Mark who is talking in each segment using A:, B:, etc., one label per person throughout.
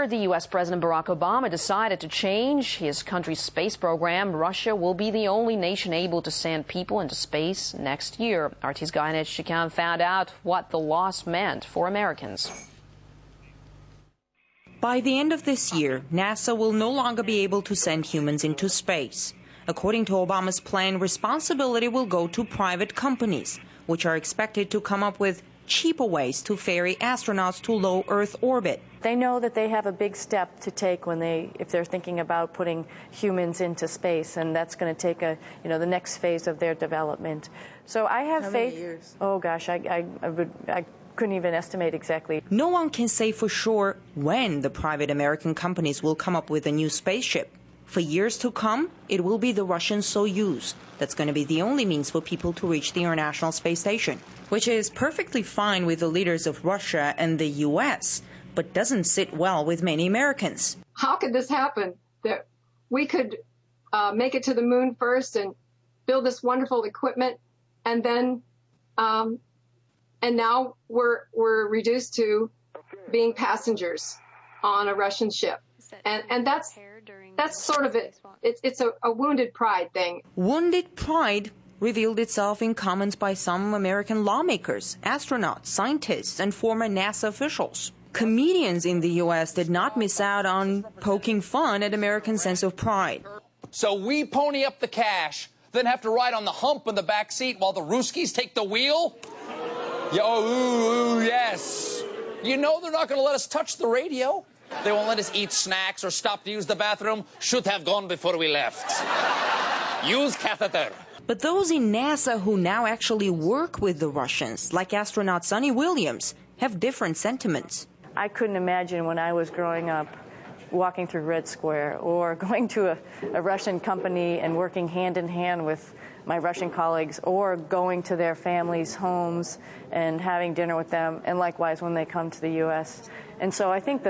A: year, the U.S. President Barack Obama decided to change his country's space program. Russia will be the only nation able to send people into space next year. RT's Ganesh Chikan found out what the loss meant for Americans.
B: By the end of this year, NASA will no longer be able to send humans into space. According to Obama's plan, responsibility will go to private companies, which are expected to come up with cheaper ways to ferry astronauts to low Earth orbit.
C: They know that they have a big step to take if they're thinking about putting humans into space, and that's going to take the next phase of their development. So I have faith.
D: How many years?
C: Oh gosh, I couldn't even estimate exactly.
B: No one can say for sure when the private American companies will come up with a new spaceship. For years to come, it will be the Russian Soyuz that's going to be the only means for people to reach the International Space Station, which is perfectly fine with the leaders of Russia and the U.S., but doesn't sit well with many Americans.
E: How could this happen? That we could make it to the moon first and build this wonderful equipment, and then and now we're reduced to being passengers on a Russian ship, and that's sort of it. It's a wounded pride thing.
B: Wounded pride revealed itself in comments by some American lawmakers, astronauts, scientists, and former NASA officials. Comedians in the U.S. did not miss out on poking fun at American sense of pride.
F: So we pony up the cash, then have to ride on the hump in the back seat while the Ruskies take the wheel? Yes. You know they're not going to let us touch the radio. They won't let us eat snacks or stop to use the bathroom. Should have gone before we left. Use catheter.
B: But those in NASA who now actually work with the Russians, like astronaut Sonny Williams, have different sentiments.
C: I couldn't imagine when I was growing up walking through Red Square or going to a Russian company and working hand in hand with my Russian colleagues, or going to their families' homes and having dinner with them, and likewise when they come to the U.S. And so I think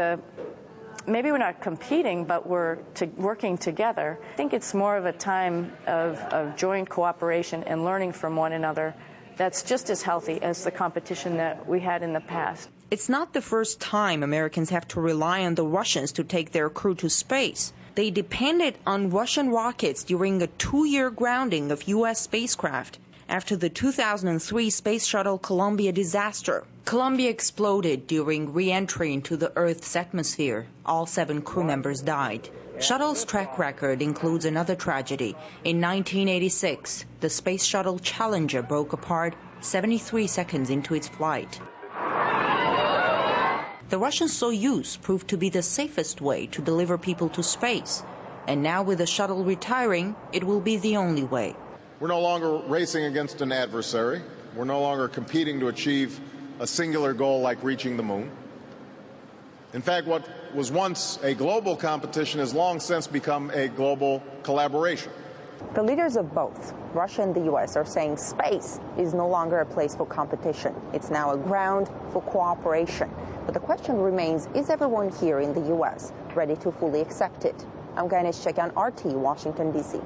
C: maybe we're not competing, but we're working together. I think it's more of a time of joint cooperation and learning from one another that's just as healthy as the competition that we had in the past.
B: It's not the first time Americans have to rely on the Russians to take their crew to space. They depended on Russian rockets during a 2-year grounding of U.S. spacecraft after the 2003 Space Shuttle Columbia disaster. Columbia exploded during re-entry into the Earth's atmosphere. All 7 crew members died. Shuttle's track record includes another tragedy. In 1986, the Space Shuttle Challenger broke apart 73 seconds into its flight. The Russian Soyuz proved to be the safest way to deliver people to space. And now with the shuttle retiring, it will be the only way.
G: We're no longer racing against an adversary. We're no longer competing to achieve a singular goal like reaching the moon. In fact, what was once a global competition has long since become a global collaboration.
H: The leaders of both Russia and the U.S. are saying space is no longer a place for competition. It's now a ground for cooperation. But the question remains, is everyone here in the U.S. ready to fully accept it? I'm Ganesh Chikan, RT, Washington, D.C.